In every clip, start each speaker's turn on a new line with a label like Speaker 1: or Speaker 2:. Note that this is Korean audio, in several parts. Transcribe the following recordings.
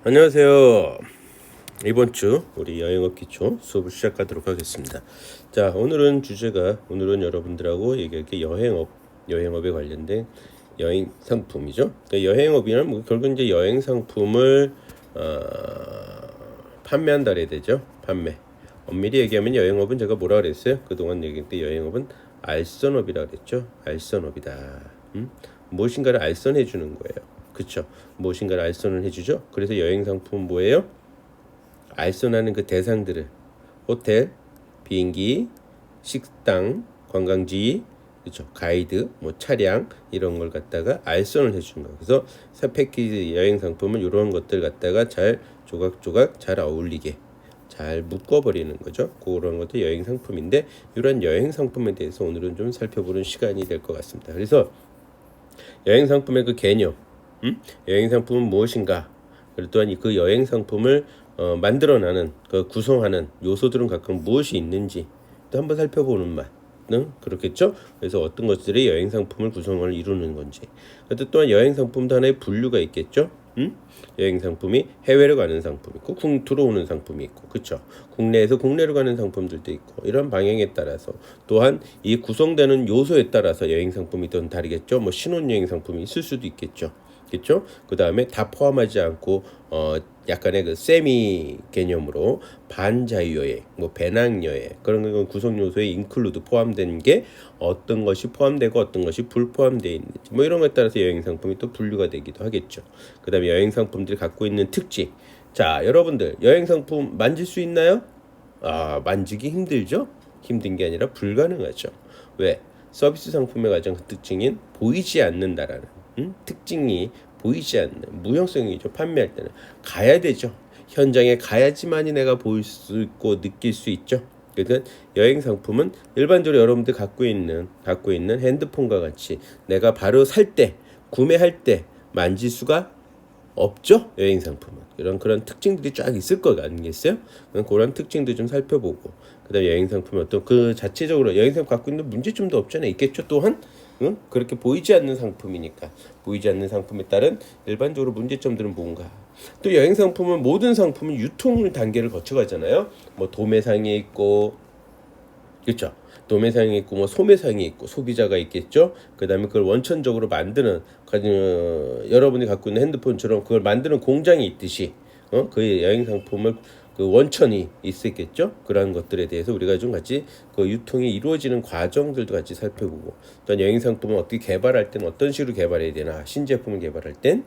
Speaker 1: 안녕하세요. 이번 주 우리 여행업 기초 수업을 시작하도록 하겠습니다. 자, 오늘은 여러분들하고 얘기할 게 여행업에 관련된 여행 상품이죠. 그러니까 여행업이란 결국 이제 여행 상품을 판매한다 그래야 되죠. 판매. 엄밀히 얘기하면 여행업은 제가 뭐라 그랬어요? 그동안 얘기할 때 여행업은 알선업이라 그랬죠. 알선업이다. 무엇인가를 알선해 주는 거예요. 그쵸? 무엇인가를 알선을 해주죠. 그래서 여행 상품은 뭐예요? 알선하는 그 대상들을 호텔, 비행기, 식당, 관광지, 그렇죠? 가이드, 차량 이런 걸 갖다가 알선을 해주는 거예요. 그래서 패키지 여행 상품은 이런 것들 갖다가 잘 조각조각 잘 어울리게 잘 묶어버리는 거죠. 그런 것도 여행 상품인데 이런 여행 상품에 대해서 오늘은 좀 살펴보는 시간이 될 것 같습니다. 그래서 여행 상품의 그 개념, 여행 상품은 무엇인가? 그리고 또한 그 여행 상품을 만들어내는 그 구성하는 요소들은 각각 무엇이 있는지 또 한번 살펴보는 맛은 그렇겠죠. 그래서 어떤 것들이 여행 상품을 구성을 이루는 건지. 또 또한 여행 상품도 하나의 분류가 있겠죠. 여행 상품이 해외로 가는 상품이 있고 들어오는 상품이 있고 그렇죠. 국내에서 국내로 가는 상품들도 있고 이런 방향에 따라서 또한 이 구성되는 요소에 따라서 여행 상품이 또 다르겠죠. 신혼여행 상품이 있을 수도 있겠죠. 그렇죠? 그 다음에 다 포함하지 않고 약간의 그 세미 개념으로 반자유여행, 배낭여행 그런 건 구성 요소에 인클루드 포함된 게 어떤 것이 포함되고 어떤 것이 불포함되어 있는지 이런 것에 따라서 여행 상품이 또 분류가 되기도 하겠죠. 그 다음에 여행 상품들이 갖고 있는 특징. 자, 여러분들 여행 상품 만질 수 있나요? 만지기 힘들죠? 힘든 게 아니라 불가능하죠. 왜? 서비스 상품의 가장 특징인 보이지 않는다라는 특징이 보이지 않는 무형성이죠. 판매할 때는 가야 되죠. 현장에 가야지만이 내가 볼 수 있고 느낄 수 있죠. 그래서 여행 상품은 일반적으로 여러분들 갖고 있는 핸드폰과 같이 내가 바로 살 때, 구매할 때 만질 수가 없죠. 여행 상품은 그런 특징들이 쫙 있을 것 아니겠어요? 그런 특징도 좀 살펴보고 그다음에 여행 상품은 어떤 그 자체적으로 여행 상품 갖고 있는 문제점도 없잖아요. 있겠죠. 또한 그렇게 보이지 않는 상품이니까 보이지 않는 상품에 따른 일반적으로 문제점들은 뭔가. 또 여행 상품은 모든 상품은 유통 단계를 거쳐가잖아요. 도매상이 있고 그렇죠. 도매상이 있고 소매상이 있고 소비자가 있겠죠. 그다음에 그걸 원천적으로 만드는 여러분이 갖고 있는 핸드폰처럼 그걸 만드는 공장이 있듯이 그 여행 상품을 그 원천이 있었겠죠. 그러한 것들에 대해서 우리가 좀 같이 그 유통이 이루어지는 과정들도 같이 살펴보고 또 여행 상품을 어떻게 개발할 때는 어떤 식으로 개발해야 되나 신제품을 개발할 땐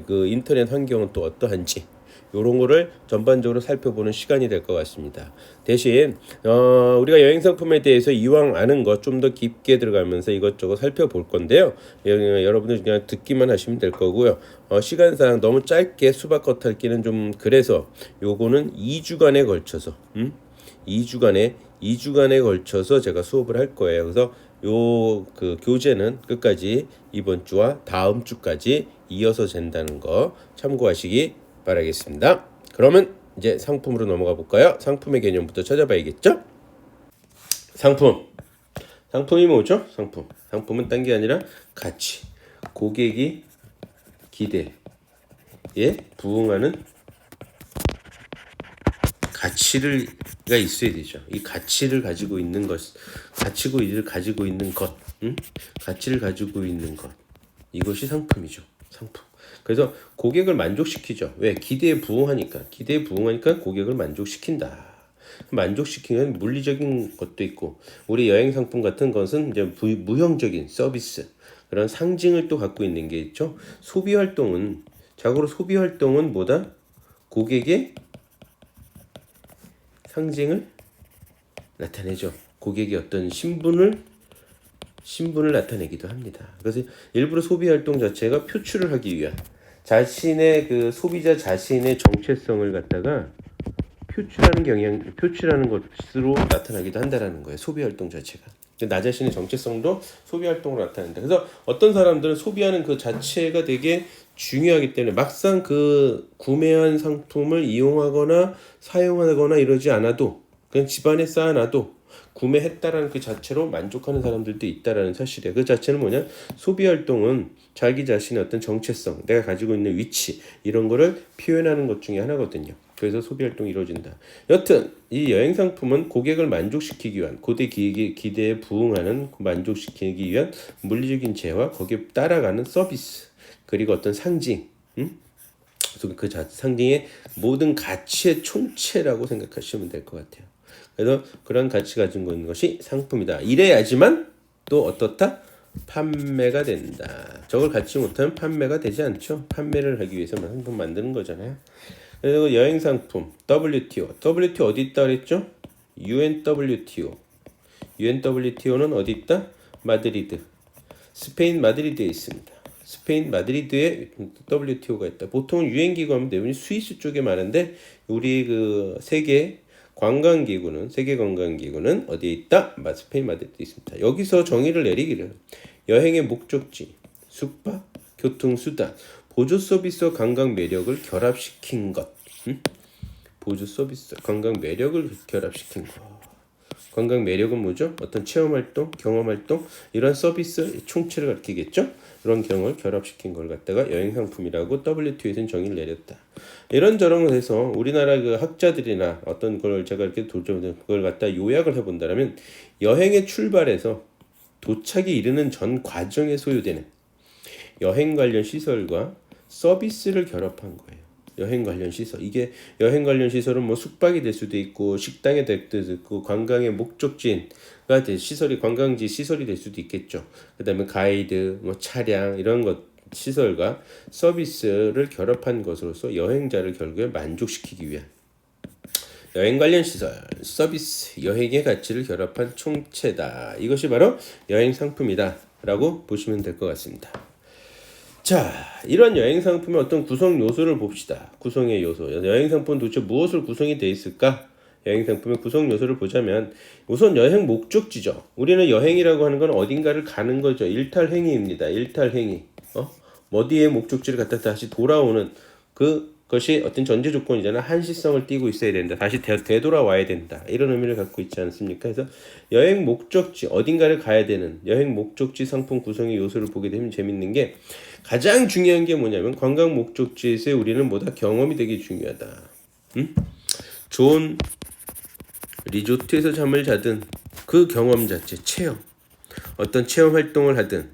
Speaker 1: 그 인터넷 환경은 또 어떠한지 요런 거를 전반적으로 살펴보는 시간이 될 것 같습니다. 대신 우리가 여행 상품에 대해서 이왕 아는 것 좀 더 깊게 들어가면서 이것저것 살펴볼 건데요. 여러분들 그냥 듣기만 하시면 될 거고요. 시간상 너무 짧게 수박 겉핥기는 좀 그래서 요거는 2주간에 걸쳐서 2주간에 걸쳐서 제가 수업을 할 거예요. 그래서 요 그 교재는 끝까지 이번 주와 다음 주까지 이어서 잰다는 거 참고하시기 바라겠습니다. 그러면 이제 상품으로 넘어가 볼까요? 상품의 개념부터 찾아봐야겠죠? 상품이 뭐죠? 상품은 딴 게 아니라 가치, 고객이 기대에 부응하는 가치가 있어야 되죠. 이 가치를 가지고 있는 것, 가치를 가지고 있는 것, 이것이 상품이죠. 상품. 그래서 고객을 만족시키죠. 왜? 기대에 부응하니까 고객을 만족시킨다. 만족시키는 물리적인 것도 있고 우리 여행 상품 같은 것은 이제 무형적인 서비스 그런 상징을 또 갖고 있는 게 있죠. 소비 활동은 뭐다? 고객의 상징을 나타내죠. 고객의 어떤 신분을 나타내기도 합니다. 그래서 일부러 소비 활동 자체가 표출을 하기 위한 자신의 그 소비자 자신의 정체성을 갖다가 표출하는 것으로 나타나기도 한다라는 거예요. 소비 활동 자체가. 나 자신의 정체성도 소비 활동으로 나타낸다. 그래서 어떤 사람들은 소비하는 그 자체가 되게 중요하기 때문에 막상 그 구매한 상품을 이용하거나 사용하거나 이러지 않아도 그냥 집안에 쌓아놔도 구매했다라는 그 자체로 만족하는 사람들도 있다라는 사실이야. 그 자체는 뭐냐? 소비 활동은 자기 자신의 어떤 정체성, 내가 가지고 있는 위치 이런 거를 표현하는 것 중에 하나거든요. 그래서 소비 활동이 이루어진다. 여튼 이 여행 상품은 고객을 만족시키기 위한 고대 기대에 부응하는 만족시키기 위한 물리적인 재화, 거기에 따라가는 서비스, 그리고 어떤 상징, 그래서 그 상징의 모든 가치의 총체라고 생각하시면 될 것 같아요. 그래서 그런 가치 가지고 있는 것이 상품이다. 이래야지만 또 어떻다? 판매가 된다. 저걸 갖지 못하면 판매가 되지 않죠. 판매를 하기 위해서 상품 만드는 거잖아요. 그리고 여행 상품 WTO. WTO 어디 있다 그랬죠? UNWTO. UNWTO는 어디 있다? 마드리드. 스페인 마드리드에 있습니다. 스페인 마드리드에 WTO가 있다. 보통 유엔기구하면 대부분 스위스 쪽에 많은데 우리 그 세계 관광기구는 어디에 있다? 스페인 마드리드에 있습니다. 여기서 정의를 내리기를 여행의 목적지, 숙박, 교통수단, 보조 서비스와 관광 매력을 결합시킨 것. 보조 서비스, 관광 매력을 결합시킨 것. 관광 매력은 뭐죠? 어떤 체험활동, 경험활동 이런 서비스 총체를 가리키겠죠? 그런 경험을 결합시킨 걸 갖다가 여행상품이라고 WTO에서는 정의를 내렸다. 이런저런 해서 우리나라 그 학자들이나 어떤 걸 제가 이렇게 그걸 갖다 요약을 해본다면 여행의 출발에서 도착이 이르는 전 과정에 소요되는 여행 관련 시설과 서비스를 결합한 거예요. 여행 관련 시설. 이게 여행 관련 시설은 뭐 숙박이 될 수도 있고 식당이 될 수도 있고 관광의 목적지가 될 시설이 관광지 시설이 될 수도 있겠죠. 그다음에 가이드, 뭐 차량 이런 것 시설과 서비스를 결합한 것으로서 여행자를 결국에 만족시키기 위한 여행 관련 시설, 서비스, 여행의 가치를 결합한 총체다. 이것이 바로 여행 상품이다라고 보시면 될 것 같습니다. 자, 이런 여행 상품의 어떤 구성 요소를 봅시다. 구성의 요소. 여행 상품은 도대체 무엇을 구성이 되어 있을까? 여행 상품의 구성 요소를 보자면 우선 여행 목적지죠. 우리는 여행이라고 하는 건 어딘가를 가는 거죠. 일탈행위입니다. 일탈행위. 어디에 목적지를 갖다 다시 돌아오는 그것이 어떤 전제 조건이잖아. 한시성을 띠고 있어야 된다. 다시 되돌아와야 된다. 이런 의미를 갖고 있지 않습니까? 그래서 여행 목적지, 어딘가를 가야 되는 여행 목적지 상품 구성의 요소를 보게 되면 재밌는 게 가장 중요한 게 뭐냐면 관광 목적지에서 우리는 뭐다 경험이 되게 중요하다. 좋은 리조트에서 잠을 자든 그 경험 자체, 체험, 어떤 체험 활동을 하든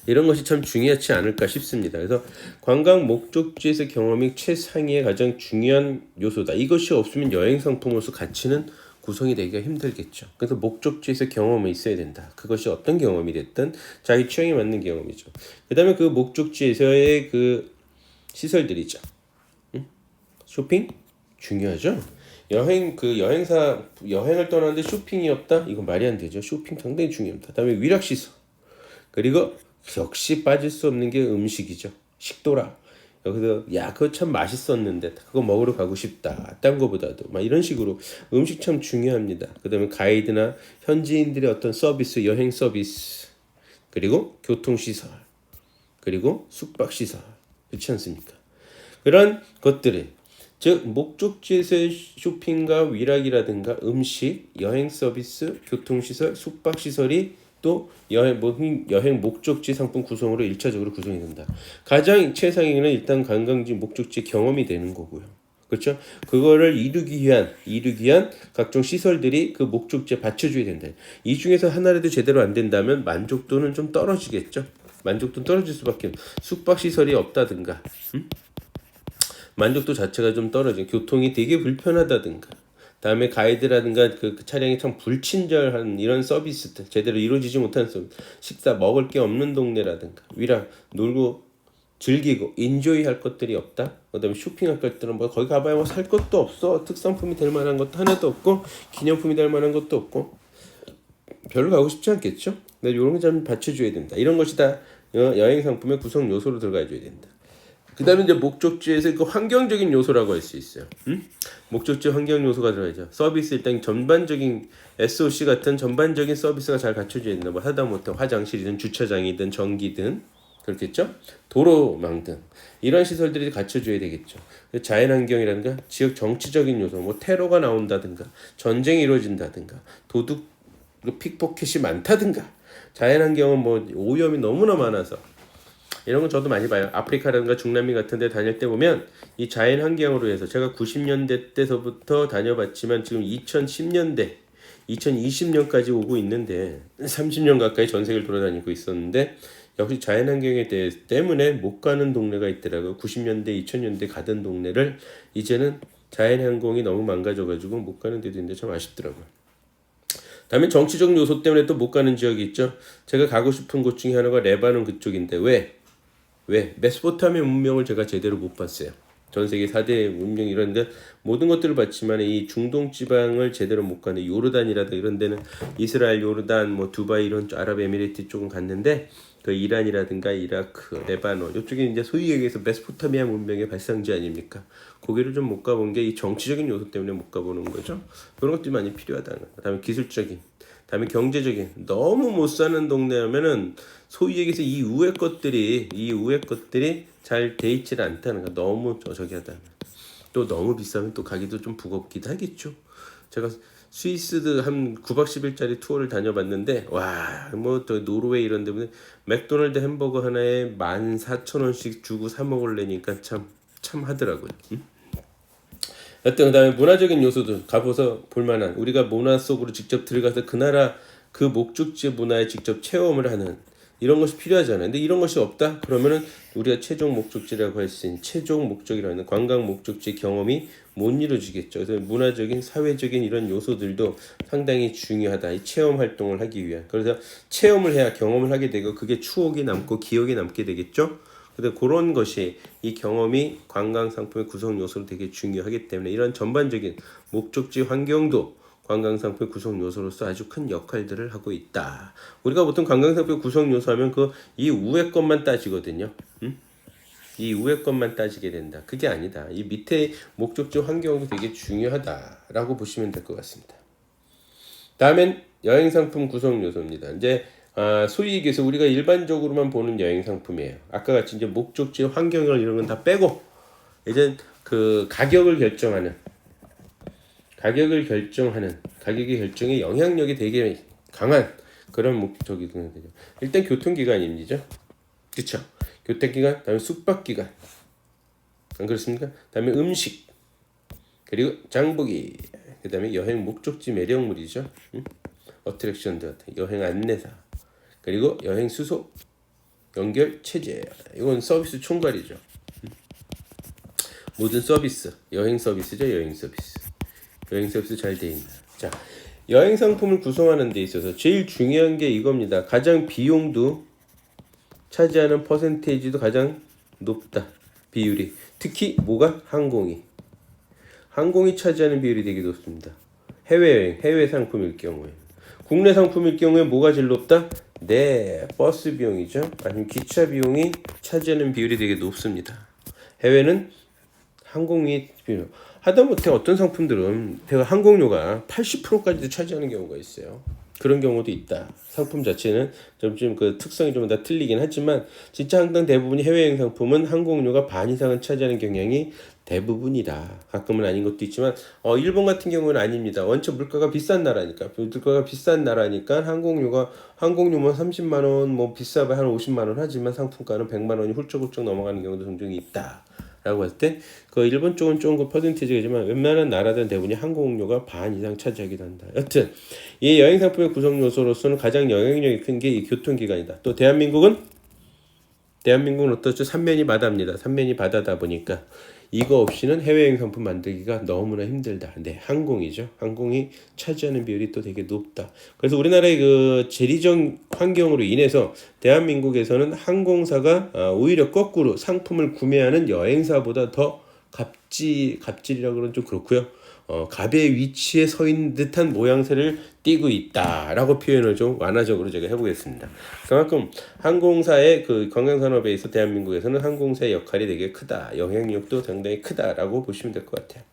Speaker 1: 이런 것이 참 중요하지 않을까 싶습니다. 그래서 관광 목적지에서 경험이 최상위의 가장 중요한 요소다. 이것이 없으면 여행 상품으로서 가치는 구성이 되기가 힘들겠죠. 그래서 목적지에서 경험이 있어야 된다. 그것이 어떤 경험이 됐든 자기 취향에 맞는 경험이죠. 그 다음에 그 목적지에서의 그 시설들이죠. 쇼핑? 중요하죠. 여행을 떠나는데 쇼핑이 없다? 이건 말이 안 되죠. 쇼핑 상당히 중요합니다. 그 다음에 위락시설. 그리고 역시 빠질 수 없는 게 음식이죠. 식도락. 여기서 야 그거 참 맛있었는데 그거 먹으러 가고 싶다. 딴 거보다도 막 이런 식으로 음식 참 중요합니다. 그다음에 가이드나 현지인들의 어떤 서비스, 여행 서비스, 그리고 교통시설, 그리고 숙박시설, 그렇지 않습니까? 그런 것들이 즉 목적지에서의 쇼핑과 위락이라든가 음식, 여행 서비스, 교통시설, 숙박시설이 또 여행 목적지 상품 구성으로 1차적으로 구성이 된다. 가장 최상위는 일단 관광지 목적지 경험이 되는 거고요. 그렇죠? 그거를 이루기 위한 각종 시설들이 그 목적지에 받쳐줘야 된다. 이 중에서 하나라도 제대로 안 된다면 만족도는 좀 떨어지겠죠. 만족도는 떨어질 수밖에 없는 숙박시설이 없다든가 만족도 자체가 좀 떨어진 교통이 되게 불편하다든가 다음에 가이드라든가 그 차량이 참 불친절한 이런 서비스들 제대로 이루어지지 못한 서비스 식사 먹을 게 없는 동네라든가 위락 놀고 즐기고 인조이 할 것들이 없다. 그 다음에 쇼핑할 것들은 뭐 거기 가봐야 뭐 살 것도 없어. 특산품이 될 만한 것도 하나도 없고 기념품이 될 만한 것도 없고 별로 가고 싶지 않겠죠. 근데 이런 거 좀 받쳐줘야 된다. 이런 것이 다 여행 상품의 구성 요소로 들어가줘야 된다. 그 다음에 이제 목적지에서 그 환경적인 요소라고 할 수 있어요. 목적지 환경 요소가 들어가죠. 서비스 일단 전반적인 SOC 같은 전반적인 서비스가 잘 갖춰져야 된다. 뭐 하다못해 화장실이든 주차장이든 전기든 그렇겠죠? 도로망 등 이런 시설들이 갖춰줘야 되겠죠. 자연환경이라든가 지역 정치적인 요소, 뭐 테러가 나온다든가 전쟁이 이루어진다든가 도둑 픽포켓이 많다든가 자연환경은 뭐 오염이 너무나 많아서 이런 건 저도 많이 봐요. 아프리카라든가 중남미 같은 데 다닐 때 보면 이 자연환경으로 해서 제가 90년대 때서부터 다녀봤지만 지금 2010년대 2020년까지 오고 있는데 30년 가까이 전 세계를 돌아다니고 있었는데 역시 자연환경에 대해 때문에 못 가는 동네가 있더라고요. 90년대 2000년대 가던 동네를 이제는 자연환경이 너무 망가져가지고 못 가는 데도 있는데 참 아쉽더라고요. 다음에 정치적 요소 때문에 또 못 가는 지역이 있죠. 제가 가고 싶은 곳 중에 하나가 레바논 그쪽인데 왜? 메소포타미아 문명을 제가 제대로 못 봤어요. 전 세계 4대 문명 이런데 모든 것들을 봤지만 이 중동 지방을 제대로 못 가는 요르단이라든가 이런 데는 이스라엘, 요르단, 뭐 두바이 이런 아랍에미리트 쪽은 갔는데 그 이란이라든가 이라크, 레바논 이쪽에 이제 소위 얘기해서 메소포타미아 문명의 발상지 아닙니까? 거기를 좀 못 가본 게 이 정치적인 요소 때문에 못 가보는 거죠. 그런 것들이 많이 필요하다는 거. 그다음에 기술적인, 그다음에 경제적인 너무 못 사는 동네라면은 소위 얘기해서 이 우회 것들이 잘 돼 있지 않다는 거. 너무 저기 하다는 거. 또 너무 비싸면 또 가기도 좀 버겁기도 하겠죠. 제가 스위스도 한 9박 10일짜리 투어를 다녀봤는데 와 뭐 또 노르웨이 이런 데보다 맥도날드 햄버거 하나에 14,000원씩 주고 사 먹으려니까 참 하더라고요. 그다음에 문화적인 요소도 가보서 볼만한 우리가 문화 속으로 직접 들어가서 그 나라 그 목적지의 문화에 직접 체험을 하는 이런 것이 필요하잖아요. 근데 이런 것이 없다? 그러면은 우리가 최종 목적지라고 할 수 있는 최종 목적이라는 관광 목적지 경험이 못 이루어지겠죠. 그래서 문화적인 사회적인 이런 요소들도 상당히 중요하다. 이 체험 활동을 하기 위한. 그래서 체험을 해야 경험을 하게 되고 그게 추억이 남고 기억이 남게 되겠죠. 근데 그런 것이 이 경험이 관광 상품의 구성 요소로 되게 중요하기 때문에 이런 전반적인 목적지 환경도 관광 상품의 구성 요소로서 아주 큰 역할들을 하고 있다. 우리가 보통 관광 상품의 구성 요소하면 그 이 우회 것만 따지거든요. 이 우회 것만 따지게 된다. 그게 아니다. 이 밑에 목적지 환경도 되게 중요하다라고 보시면 될 것 같습니다. 다음엔 여행 상품 구성 요소입니다. 이제 소위 얘기해서 우리가 일반적으로만 보는 여행 상품이에요. 아까 같이 이제 목적지 환경을 이런 건 다 빼고 이제 그 가격을 결정하는 가격의 결정에 영향력이 되게 강한 그런 목적이 되죠. 일단 교통기관입니다. 그렇죠? 교통기관, 다음에 숙박기관, 안 그렇습니까? 다음에 음식, 그리고 장보기, 그 다음에 여행 목적지 매력물이죠. 어트랙션들 같은 여행 안내사, 그리고 여행 수소, 연결 체제. 이건 서비스 총괄이죠. 모든 서비스, 여행 서비스죠. 여행 서비스 잘 돼 있나. 자, 여행 상품을 구성하는 데 있어서 제일 중요한 게 이겁니다. 가장 비용도 차지하는 퍼센테이지도 가장 높다. 비율이. 특히 뭐가? 항공이 차지하는 비율이 되게 높습니다. 해외여행, 해외 상품일 경우에. 국내 상품일 경우에 뭐가 제일 높다? 네, 버스 비용이죠. 아니면 기차 비용이 차지하는 비율이 되게 높습니다. 해외는 항공이 비용. 하다못해 어떤 상품들은 항공료가 80%까지도 차지하는 경우가 있어요. 그런 경우도 있다. 상품 자체는 좀 그 특성이 좀 다 틀리긴 하지만 진짜 항상 대부분이 해외여행 상품은 항공료가 반 이상은 차지하는 경향이 대부분이다. 가끔은 아닌 것도 있지만 일본 같은 경우는 아닙니다. 원체 물가가 비싼 나라니까 항공료만 30만 원, 뭐 비싸면 한 50만 원 하지만 상품가는 100만 원이 훌쩍훌쩍 넘어가는 경우도 종종 있다. 라고 했을 때 그 일본 쪽은 좀 그 퍼센티지지만 웬만한 나라들은 대부분이 항공료가 반 이상 차지하기도 한다. 여튼 이 여행 상품의 구성 요소로서는 가장 영향력이 큰 게 이 교통기관이다. 또 대한민국은 어떻죠? 삼면이 바다입니다. 삼면이 바다다 보니까 이거 없이는 해외여행 상품 만들기가 너무나 힘들다. 네, 항공이죠. 항공이 차지하는 비율이 또 되게 높다. 그래서 우리나라의 그 재리적 환경으로 인해서 대한민국에서는 항공사가 오히려 거꾸로 상품을 구매하는 여행사보다 더 갑질이라고 그러면 좀 그렇고요. 갑의 위치에 서 있는 듯한 모양새를 띠고 있다라고 표현을 좀 완화적으로 제가 해보겠습니다. 그만큼 항공사의 그 관광산업에 있어 대한민국에서는 항공사의 역할이 되게 크다. 영향력도 상당히 크다라고 보시면 될 것 같아요.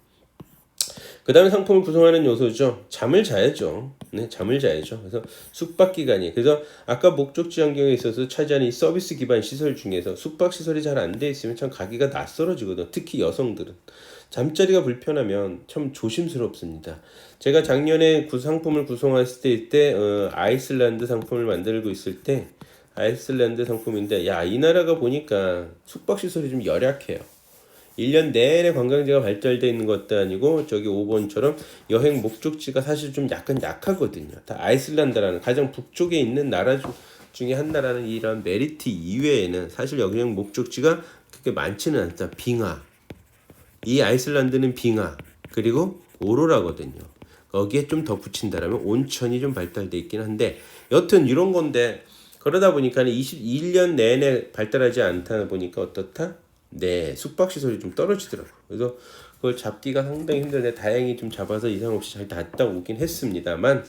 Speaker 1: 그 다음에 상품을 구성하는 요소죠. 잠을 자야죠. 네, 잠을 자야죠. 그래서 숙박기간이. 그래서 아까 목적지 환경에 있어서 차지하는 이 서비스 기반 시설 중에서 숙박시설이 잘 안 돼 있으면 참 가기가 낯설어지거든. 특히 여성들은. 잠자리가 불편하면 참 조심스럽습니다. 제가 작년에 상품을 구성했을 때 아이슬란드 상품을 만들고 있을 때 아이슬란드 상품인데 야, 이 나라가 보니까 숙박시설이 좀 열악해요. 1년 내내 관광지가 발달되어 있는 것도 아니고 저기 5번처럼 여행 목적지가 사실 좀 약간 약하거든요. 다 아이슬란드라는 가장 북쪽에 있는 나라 중에 한 나라는 이런 메리트 이외에는 사실 여행 목적지가 그렇게 많지는 않다. 빙하. 이 아이슬란드는 빙하 그리고 오로라거든요. 거기에 좀 덧붙인다라면 온천이 좀 발달돼 있긴 한데 여튼 이런 건데 그러다 보니까 21년 내내 발달하지 않다 보니까 어떻다? 네, 숙박시설이 좀 떨어지더라고요. 그래서 그걸 잡기가 상당히 힘든데 다행히 좀 잡아서 이상 없이 잘 갔다 오긴 했습니다만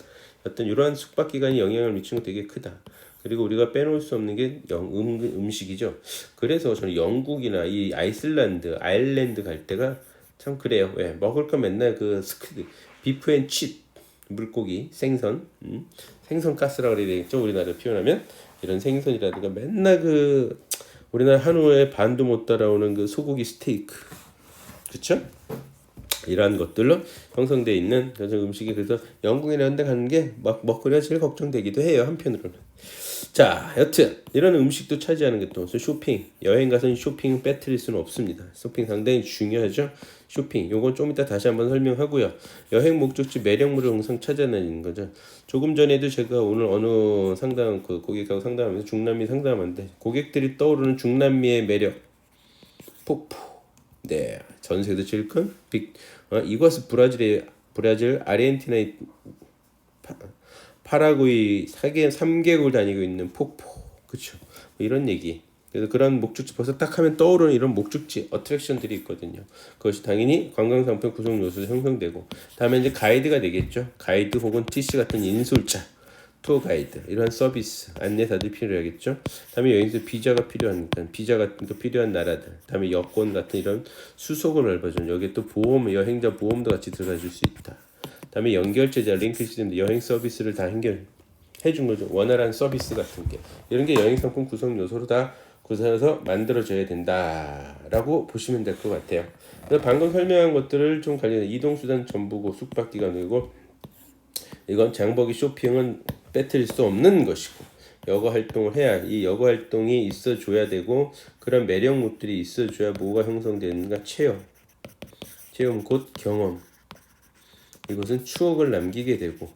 Speaker 1: 어떤 이러한 숙박기간이 영향을 미치는 거 되게 크다. 그리고 우리가 빼놓을 수 없는 게 음식이죠. 그래서 저는 영국이나 이 아이슬란드, 아일랜드 갈 때가 참 그래요. 왜? 먹을 거 맨날 그 스퀴드, 비프 앤 칩, 물고기, 생선, 생선 가스라고 그래야 되겠죠. 우리나라로 표현하면 이런 생선이라든가 맨날 그 우리나라 한우에 반도 못 따라오는 그 소고기 스테이크, 그렇죠? 이러한 것들로 형성되어 있는 그런 음식이 그래서 영국이나 이런 데 가는 게 막 먹거리가 제일 걱정되기도 해요. 한편으로는. 자, 여튼 이런 음식도 차지하는 게 또 쇼핑. 여행 가서는 쇼핑 빼뜨릴 수는 없습니다. 쇼핑 상당히 중요하죠. 쇼핑. 요건 좀 이따 다시 한번 설명하고요. 여행 목적지 매력물을 항상 찾아다니는 거죠. 조금 전에도 제가 오늘 어느 상담 그 고객하고 상담하면서 중남미 상담하는데 고객들이 떠오르는 중남미의 매력. 폭포. 네, 전 세계에서 제일 큰 이것은 브라질, 아르헨티나의 파라구이 3개국을 다니고 있는 폭포, 그렇죠? 이런 얘기. 그래서 그런 목적지 벌써 딱 하면 떠오르는 이런 목적지 어트랙션들이 있거든요. 그것이 당연히 관광상품 구성 요소도 형성되고, 다음에 이제 가이드가 되겠죠. 가이드 혹은 TC 같은 인솔자, 투어 가이드 이런 서비스 안내사들이 필요하겠죠. 다음에 여기서 비자가 필요하니까 비자 같은 거 필요한 나라들. 다음에 여권 같은 이런 수속을 넓어주는 여기에 또 보험, 여행자 보험도 같이 들어가 줄 수 있다. 다음에 연결제자 링크 시스템 여행 서비스를 다 연결해 준 거죠. 원활한 서비스 같은 게 이런 게 여행 상품 구성 요소로 다 구성해서 만들어져야 된다라고 보시면 될 것 같아요. 그래서 방금 설명한 것들을 좀 관련해 이동 수단 전부고 숙박 기간이고 이건 장보기 쇼핑은 빼뜨릴 수 없는 것이고 여가 활동을 해야 이 여가 활동이 있어줘야 되고 그런 매력물들이 있어줘야 뭐가 형성되는가 체험 곧 경험 이것은 추억을 남기게 되고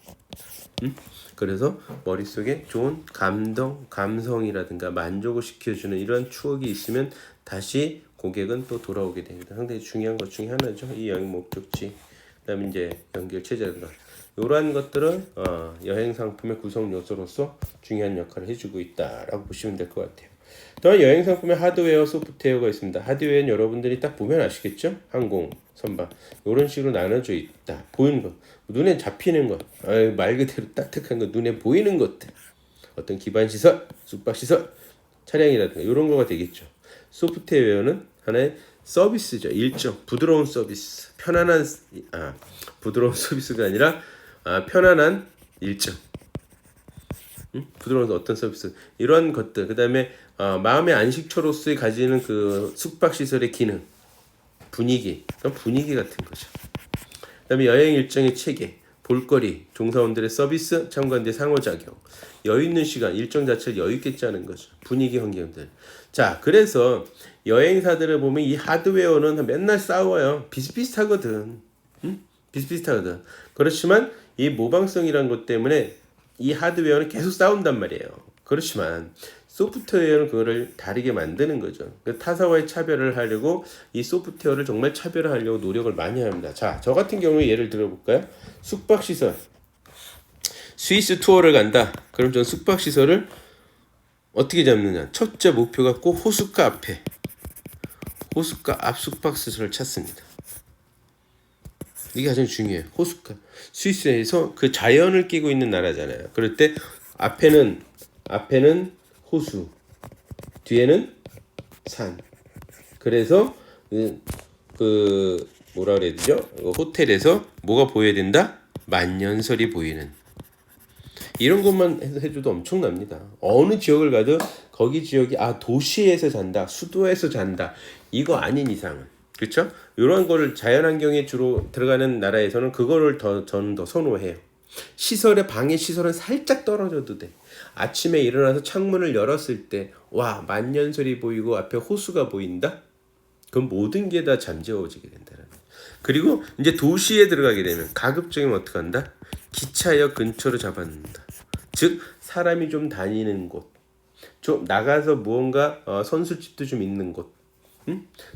Speaker 1: 그래서 머릿속에 좋은 감성이라든가 만족을 시켜주는 이런 추억이 있으면 다시 고객은 또 돌아오게 됩니다. 상당히 중요한 것 중에 하나죠. 이 여행 목적지 그다음에 이제 연결 체제라든가 이러한 것들은 여행 상품의 구성 요소로서 중요한 역할을 해주고 있다라고 보시면 될 것 같아요. 또한 여행 상품의 하드웨어, 소프트웨어가 있습니다. 하드웨어는 여러분들이 딱 보면 아시겠죠? 항공, 선박 이런 식으로 나눠져 있다. 보이는 것, 눈에 잡히는 것, 말 그대로 딱딱한 것, 눈에 보이는 것들, 어떤 기반 시설, 숙박 시설, 차량이라든가 이런 거가 되겠죠. 소프트웨어는 하나의 서비스죠. 일정 부드러운 서비스, 편안한 부드러운 서비스가 아니라 편안한 일정. 부드러운 어떤 서비스 이런 것들 그다음에 마음의 안식처로서의 가지는 그 숙박시설의 기능 분위기 같은 거죠. 그다음에 여행 일정의 체계 볼거리 종사원들의 서비스 참관대 상호작용 여유 있는 시간 일정 자체를 여유 있게 짜는 거죠. 분위기 환경들. 자 그래서 여행사들을 보면 이 하드웨어는 맨날 싸워요. 비슷비슷하거든. 비슷비슷하거든. 그렇지만 이 모방성이라는 것 때문에 이 하드웨어는 계속 싸운단 말이에요. 그렇지만 소프트웨어는 그거를 다르게 만드는 거죠. 타사와의 차별을 하려고 이 소프트웨어를 정말 차별화하려고 노력을 많이 합니다. 자, 저 같은 경우에 예를 들어볼까요? 숙박시설. 스위스 투어를 간다. 그럼 전 숙박시설을 어떻게 잡느냐. 첫째 목표가 꼭 호숫가 앞에 호숫가 앞 숙박시설을 찾습니다. 이게 가장 중요해요. 호숫가. 스위스에서 그 자연을 끼고 있는 나라잖아요. 그럴 때 앞에는 호수, 뒤에는 산. 그래서 그 뭐라 그래야 되죠? 호텔에서 뭐가 보여야 된다? 만년설이 보이는 이런 것만 해줘도 엄청납니다. 어느 지역을 가도 거기 지역이 도시에서 잔다, 수도에서 잔다 이거 아닌 이상은 그렇죠? 이런 거를 자연환경에 주로 들어가는 나라에서는 그거를 저는 더 선호해요. 시설의 방해 시설은 살짝 떨어져도 돼. 아침에 일어나서 창문을 열었을 때 와 만년설이 보이고 앞에 호수가 보인다. 그럼 모든 게 다 잠재워지게 된다는. 그리고 이제 도시에 들어가게 되면 가급적이면 어떻게 한다? 기차역 근처로 잡아놓는다. 즉 사람이 좀 다니는 곳, 좀 나가서 무언가 선술집도 좀 있는 곳,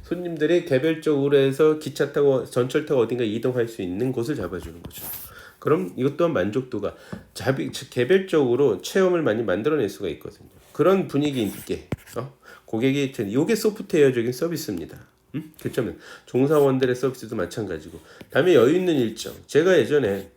Speaker 1: 손님들이 개별적으로 해서 기차 타고 전철 타고 어딘가 이동할 수 있는 곳을 잡아주는 거죠. 그럼 이것 또한 만족도가 개별적으로 체험을 많이 만들어낼 수가 있거든요. 그런 분위기 있게 고객이 이게 소프트웨어적인 서비스입니다. 그렇죠? 종사원들의 서비스도 마찬가지고. 다음에 여유 있는 일정. 제가 예전에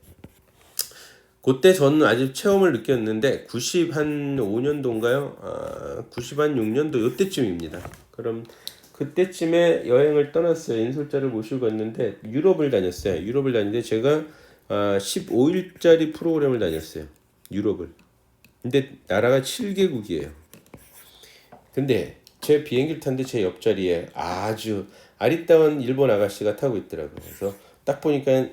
Speaker 1: 그때 저는 아직 체험을 느꼈는데 95년도인가요? 96년도 이때쯤입니다. 그럼 그때쯤에 여행을 떠났어요. 인솔자를 모시고 갔는데 유럽을 다녔어요. 유럽을 다니는데 제가 15일짜리 프로그램을 다녔어요. 유럽을. 근데 나라가 7개국이에요. 근데 제 비행기를 탔는데 제 옆자리에 아주 아리따운 일본 아가씨가 타고 있더라고요. 그래서 딱 보니까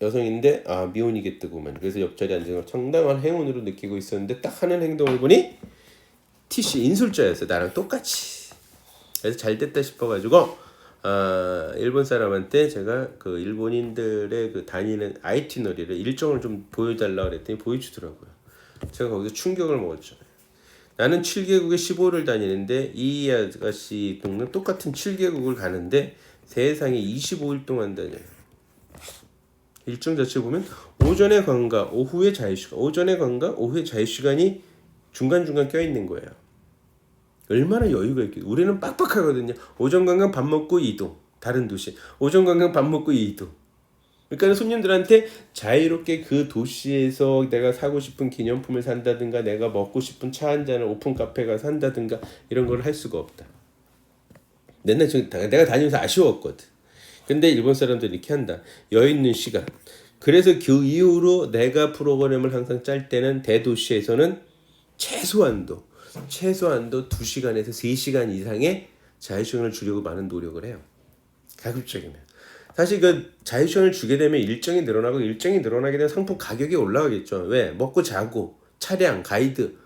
Speaker 1: 여성인데 미혼이겠더구만. 그래서 옆자리에 앉아서 상당한 행운으로 느끼고 있었는데 딱 하는 행동을 보니 TC 인솔자였어요. 나랑 똑같이. 그래서 잘 됐다 싶어가지고 일본 사람한테 제가 그 일본인들의 그 다니는 아이티너리를 일정을 좀 보여달라고 그랬더니 보여주더라고요. 제가 거기서 충격을 먹었죠. 나는 7개국에 15를 다니는데 이 아가씨 동네 똑같은 7개국을 가는데 세상에 25일 동안 다녀요. 일정 자체 보면 오전에 관광, 오후에 자유시간, 오전에 관광, 오후에 자유시간이 중간중간 껴있는 거예요. 얼마나 여유가 있겠어요. 우리는 빡빡하거든요. 오전 관광 밥 먹고 이동, 다른 도시. 오전 관광 밥 먹고 이동. 그러니까 손님들한테 자유롭게 그 도시에서 내가 사고 싶은 기념품을 산다든가 내가 먹고 싶은 차 한 잔을 오픈 카페가 산다든가 이런 걸 할 수가 없다. 맨날 내가 다니면서 아쉬웠거든. 근데 일본 사람들이 이렇게 한다. 여유 있는 시간. 그래서 그 이후로 내가 프로그램을 항상 짤 때는 대도시에서는 최소한도 2시간에서 3시간 이상의 자유시간을 주려고 많은 노력을 해요. 가급적이면. 사실 그 자유시간을 주게 되면 일정이 늘어나고 일정이 늘어나게 되면 상품 가격이 올라가겠죠. 왜? 먹고 자고 차량, 가이드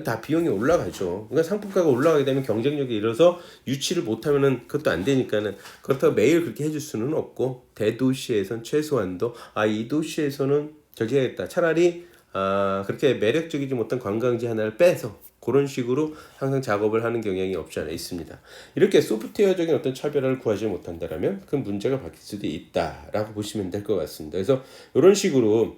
Speaker 1: 다 비용이 올라가죠. 그러니까 상품가가 올라가게 되면 경쟁력이 일어서 유치를 못하면은 그것도 안 되니까는 그렇다고 매일 그렇게 해줄 수는 없고 대도시에선 최소한도 이 도시에서는 저기 해야겠다. 차라리 그렇게 매력적이지 못한 관광지 하나를 빼서 그런 식으로 항상 작업을 하는 경향이 없지 않아 있습니다. 이렇게 소프트웨어적인 어떤 차별화를 구하지 못한다라면 그 문제가 바뀔 수도 있다라고 보시면 될 것 같습니다. 그래서 이런 식으로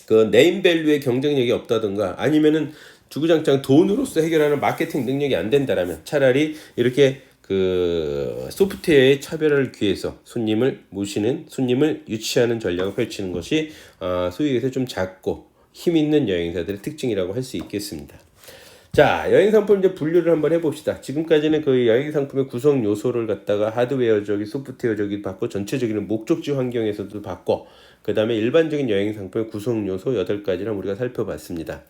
Speaker 1: 그 네임밸류의 경쟁력이 없다든가 아니면은 주구장창 돈으로서 해결하는 마케팅 능력이 안 된다라면 차라리 이렇게 그 소프트웨어의 차별화를 기해서 손님을 모시는 손님을 유치하는 전략을 펼치는 것이 소위 얘기해서 좀 작고 힘 있는 여행사들의 특징이라고 할 수 있겠습니다. 자, 여행 상품 이제 분류를 한번 해봅시다. 지금까지는 그 여행 상품의 구성 요소를 갖다가 하드웨어적인, 소프트웨어적인 봤고, 전체적인 목적지 환경에서도 봤고, 그 다음에 일반적인 여행 상품의 구성 요소 8가지를 우리가 살펴봤습니다.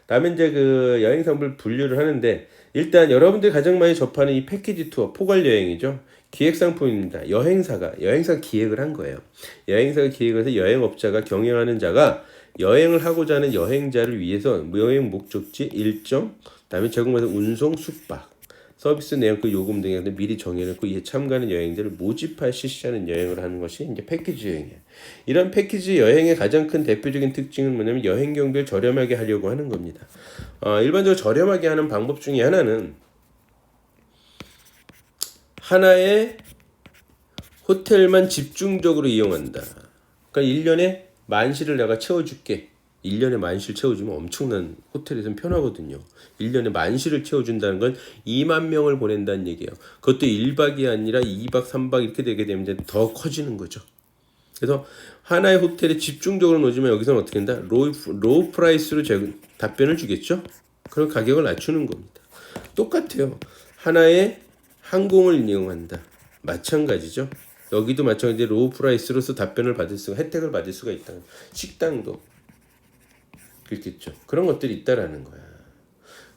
Speaker 1: 다음에 이제 그 여행 상품을 분류를 하는데, 일단 여러분들이 가장 많이 접하는 이 패키지 투어, 포괄 여행이죠. 기획 상품입니다. 여행사 기획을 한 거예요. 여행사가 기획을 해서 여행업자가 경영하는 자가 여행을 하고자 하는 여행자를 위해서 여행 목적지, 일정, 그다음에 제공받은 운송, 숙박, 서비스 내용, 그 요금 등에 미리 정해놓고 이에 참가하는 여행자를 모집하여 실시하는 여행을 하는 것이 이제 패키지 여행이에요. 이런 패키지 여행의 가장 큰 대표적인 특징은 뭐냐면 여행 경비를 저렴하게 하려고 하는 겁니다. 일반적으로 저렴하게 하는 방법 중에 하나는 하나의 호텔만 집중적으로 이용한다. 그러니까 1년에 만실을 내가 채워줄게. 1년에 만실 채워주면 엄청난 호텔에서는 편하거든요. 1년에 만실을 채워준다는 건 2만 명을 보낸다는 얘기예요. 그것도 1박이 아니라 2박, 3박 이렇게 되게 되면 더 커지는 거죠. 그래서 하나의 호텔에 집중적으로 놓으면 여기서는 어떻게 된다? 로우 프라이스로 답변을 주겠죠. 그럼 가격을 낮추는 겁니다. 똑같아요. 하나의 항공을 이용한다. 마찬가지죠. 여기도 마찬가지로 로우 프라이스로서 답변을 받을 수가 혜택을 받을 수가 있다. 식당도 그렇겠죠. 그런 것들이 있다라는 거야.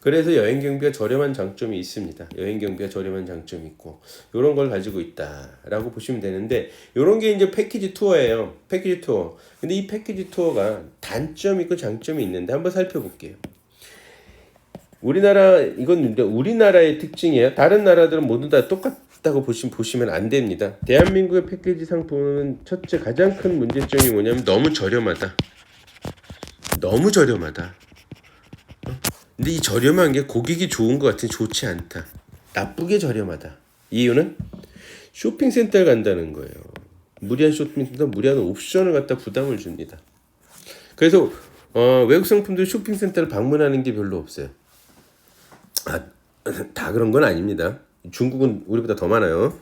Speaker 1: 그래서 여행 경비가 저렴한 장점이 있습니다. 여행 경비가 저렴한 장점이 있고 이런 걸 가지고 있다라고 보시면 되는데 이런 게 이제 패키지 투어예요. 패키지 투어. 근데 이 패키지 투어가 단점이 있고 장점이 있는데 한번 살펴볼게요. 이건 우리나라의 특징이에요. 다른 나라들은 모두 다 똑같다고 보시면 안 됩니다. 대한민국의 패키지 상품은 첫째 가장 큰 문제점이 뭐냐면 너무 저렴하다. 너무 저렴하다. 근데 이 저렴한 게 고객이 좋은 것 같으니 좋지 않다. 나쁘게 저렴하다. 이유는 쇼핑센터에 간다는 거예요. 무리한 쇼핑센터, 무리한 옵션을 갖다 부담을 줍니다. 그래서 외국 상품들 쇼핑센터를 방문하는 게 별로 없어요. 다 그런 건 아닙니다. 중국은 우리보다 더 많아요.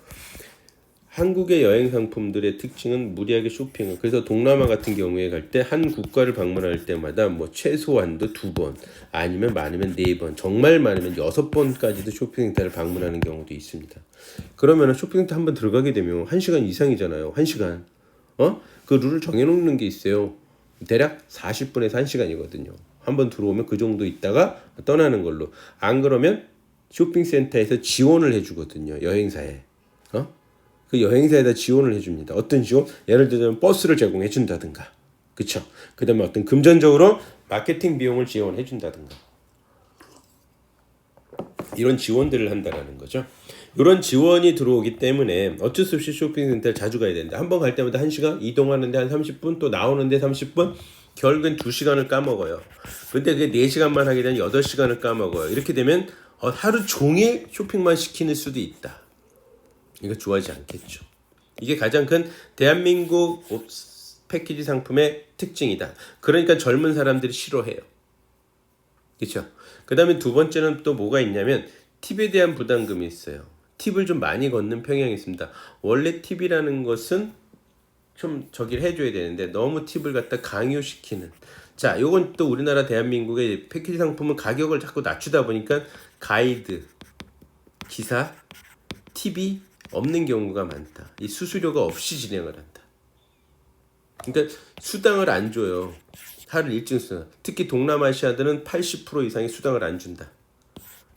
Speaker 1: 한국의 여행 상품들의 특징은 무리하게 쇼핑을. 그래서 동남아 같은 경우에 갈 때 한 국가를 방문할 때마다 뭐 최소한도 2번, 아니면 많으면 4번, 정말 많으면 6번까지도 쇼핑센터를 방문하는 경우도 있습니다. 그러면 쇼핑센터 한번 들어가게 되면 1시간 이상이잖아요. 1시간. 그 룰을 정해놓는 게 있어요. 대략 40분에서 1시간이거든요. 한번 들어오면 그 정도 있다가 떠나는 걸로. 안 그러면 쇼핑센터에서 지원을 해주거든요. 여행사에. 그 여행사에다 지원을 해줍니다. 어떤 지원? 예를 들면 버스를 제공해 준다든가, 그쵸? 그 다음에 어떤 금전적으로 마케팅 비용을 지원해 준다든가, 이런 지원들을 한다라는 거죠. 이런 지원이 들어오기 때문에 어쩔 수 없이 쇼핑센터를 자주 가야 된다. 한 번 갈 때마다 1시간, 이동하는데 한 30분, 또 나오는데 30분, 결국엔 2시간을 까먹어요. 근데 그게 4시간만 하게 되면 8시간을 까먹어요. 이렇게 되면 하루 종일 쇼핑만 시키는 수도 있다. 이거 좋아하지 않겠죠. 이게 가장 큰 대한민국 패키지 상품의 특징이다. 그러니까 젊은 사람들이 싫어해요. 그렇죠? 그 다음에 두 번째는 또 뭐가 있냐면 팁에 대한 부담금이 있어요. 팁을 좀 많이 걷는 평향이 있습니다. 원래 팁이라는 것은 좀 저기를 해줘야 되는데 너무 팁을 갖다 강요시키는. 자, 요건 또 우리나라 대한민국의 패키지 상품은 가격을 자꾸 낮추다 보니까 가이드, 기사, 팁이 없는 경우가 많다. 이 수수료가 없이 진행을 한다. 그러니까 수당을 안 줘요. 하루 일정 수당. 특히 동남아시아들은 80% 이상의 수당을 안 준다.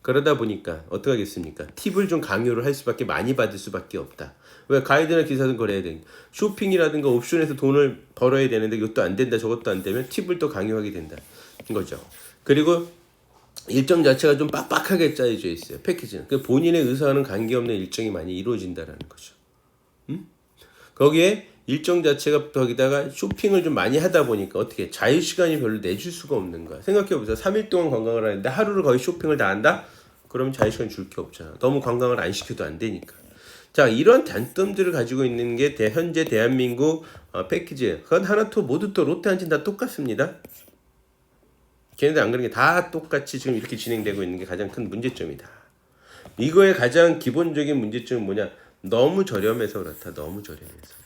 Speaker 1: 그러다 보니까 어떻게 하겠습니까? 팁을 좀 강요를 할 수밖에, 많이 받을 수밖에 없다. 왜? 가이드나 기사는 그래야 돼. 쇼핑이라든가 옵션에서 돈을 벌어야 되는데 이것도 안 된다, 저것도 안 되면 팁을 또 강요하게 된다. 거죠. 그리고 일정 자체가 좀 빡빡하게 짜여져 있어요. 패키지는. 그 본인의 의사와는 관계없는 일정이 많이 이루어진다라는 거죠. 거기에 일정 자체가 거기다가 쇼핑을 좀 많이 하다 보니까 어떻게 자유시간이 별로 내줄 수가 없는 거야. 생각해보세요. 3일 동안 관광을 하는데 하루를 거의 쇼핑을 다 한다? 그러면 자유시간 줄 게 없잖아. 너무 관광을 안 시켜도 안 되니까. 자, 이런 단점들을 가지고 있는 게 현재 대한민국 패키지. 그건 하나 또 모두 또 롯데 한진 다 똑같습니다. 걔네들 안 그런 게 다 똑같이 지금 이렇게 진행되고 있는 게 가장 큰 문제점이다. 이거의 가장 기본적인 문제점은 뭐냐? 너무 저렴해서 그렇다. 너무 저렴해서.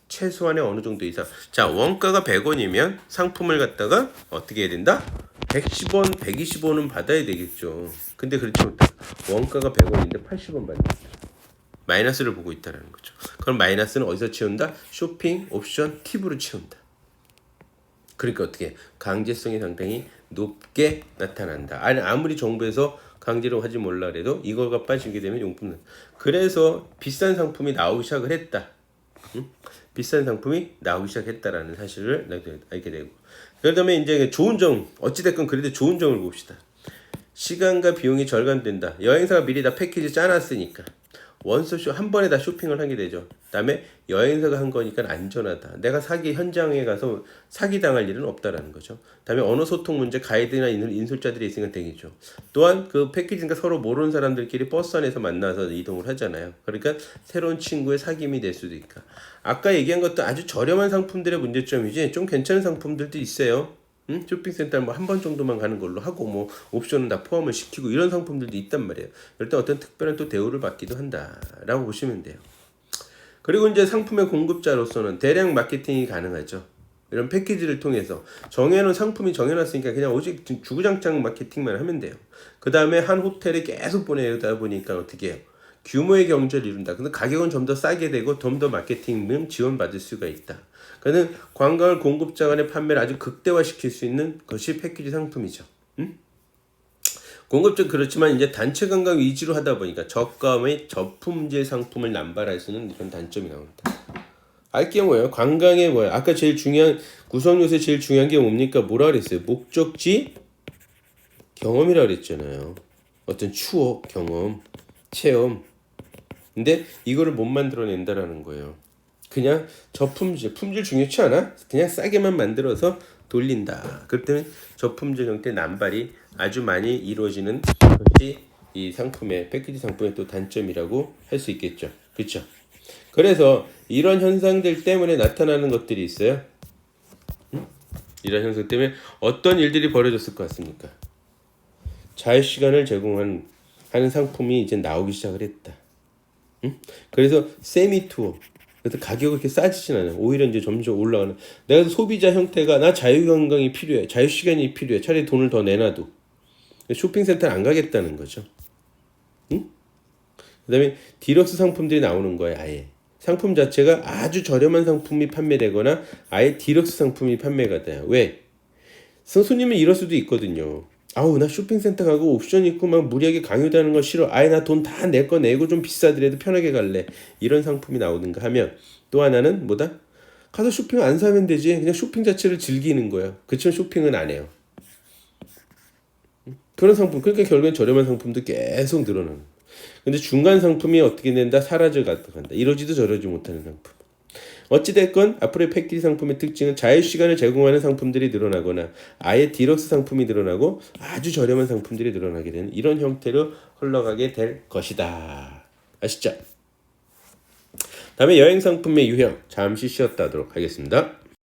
Speaker 1: 최소한의 어느 정도 이상. 자, 원가가 100원이면 상품을 갖다가 어떻게 해야 된다? 110원, 120원은 받아야 되겠죠. 근데 그렇지 못해. 원가가 100원인데 80원 받는 거죠. 마이너스를 보고 있다는 거죠. 그럼 마이너스는 어디서 채운다? 쇼핑, 옵션, 팁으로 채운다. 그러니까 어떻게? 강제성이 상당히 높게 나타난다. 아니, 아무리 정부에서 강제로 하지 몰라 그래도 이거가 빠지게 되면 용품은. 그래서 비싼 상품이 나오기 시작을 했다. 비싼 상품이 나오기 시작했다라는 사실을 알게 되고. 그다음에 이제 좋은 점, 어찌됐건 그래도 좋은 점을 봅시다. 시간과 비용이 절감된다. 여행사가 미리 다 패키지 짜놨으니까 원스톱 한 번에 다 쇼핑을 하게 되죠. 그다음에 여행사가 한 거니까 안전하다. 내가 현장에 가서 사기 당할 일은 없다라는 거죠. 그다음에 언어 소통 문제, 가이드나 인솔자들이 있으니까 되겠죠. 또한 그 패키지니까 서로 모르는 사람들끼리 버스 안에서 만나서 이동을 하잖아요. 그러니까 새로운 친구의 사귐이 될 수도 있고. 아까 얘기한 것도 아주 저렴한 상품들의 문제점이지 좀 괜찮은 상품들도 있어요. 쇼핑센터 뭐 한 번 정도만 가는 걸로 하고 뭐 옵션은 다 포함을 시키고 이런 상품들도 있단 말이에요. 이럴 때 어떤 특별한 또 대우를 받기도 한다라고 보시면 돼요. 그리고 이제 상품의 공급자로서는 대량 마케팅이 가능하죠. 이런 패키지를 통해서 정해놓은 상품이 정해놨으니까 그냥 오직 주구장창 마케팅만 하면 돼요. 그 다음에 한 호텔에 계속 보내다 보니까 어떻게 해요? 규모의 경제를 이룬다. 근데 가격은 좀 더 싸게 되고 좀 더 마케팅 지원받을 수가 있다. 그는 관광을 공급자 간의 판매를 아주 극대화시킬 수 있는 것이 패키지 상품이죠. 공급적 그렇지만 이제 단체 관광 위주로 하다 보니까 저가의 저품질 상품을 남발할 수 있는 이런 단점이 나옵니다. 알게 뭐예요? 관광의 뭐예요? 아까 제일 중요한 구성 요소에 제일 중요한 게 뭡니까? 뭐라 그랬어요? 목적지 경험이라 그랬잖아요. 어떤 추억, 경험, 체험. 근데 이거를 못 만들어낸다라는 거예요. 그냥 품질 중요치 않아? 그냥 싸게만 만들어서 돌린다. 그렇기 때문에 저품질 형태 남발이 아주 많이 이루어지는 것이 이 상품의 패키지 상품의 또 단점이라고 할 수 있겠죠. 그렇죠? 그래서 이런 현상들 때문에 나타나는 것들이 있어요. 이런 현상 때문에 어떤 일들이 벌어졌을 것 같습니까? 자유시간을 하는 상품이 이제 나오기 시작을 했다. 그래서 세미 투어. 그래서 가격이 그렇게 싸지진 않아요. 오히려 이제 점점 올라가는. 내가 소비자 형태가 나 자유관광이 필요해. 자유시간이 필요해. 차라리 돈을 더 내놔도. 쇼핑센터는 안 가겠다는 거죠. 응? 그 다음에 디럭스 상품들이 나오는 거예요. 아예. 상품 자체가 아주 저렴한 상품이 판매되거나 아예 디럭스 상품이 판매가 돼요. 왜? 손님은 이럴 수도 있거든요. 아우 나 쇼핑센터 가고 옵션 있고 막 무리하게 강요되는 거 싫어. 아예 나 돈 다 내 거 내고 좀 비싸더라도 편하게 갈래. 이런 상품이 나오는가 하면 또 하나는 뭐다? 가서 쇼핑 안 사면 되지. 그냥 쇼핑 자체를 즐기는 거야. 그치만 쇼핑은 안 해요. 그런 상품. 그러니까 결국엔 저렴한 상품도 계속 늘어나는. 근데 중간 상품이 어떻게 된다? 사라져 간다. 이러지도 저러지 못하는 상품. 어찌됐건 앞으로의 패키지 상품의 특징은 자유시간을 제공하는 상품들이 늘어나거나 아예 디럭스 상품이 늘어나고 아주 저렴한 상품들이 늘어나게 되는 이런 형태로 흘러가게 될 것이다. 아시죠? 다음에 여행 상품의 유형 잠시 쉬었다 하도록 하겠습니다.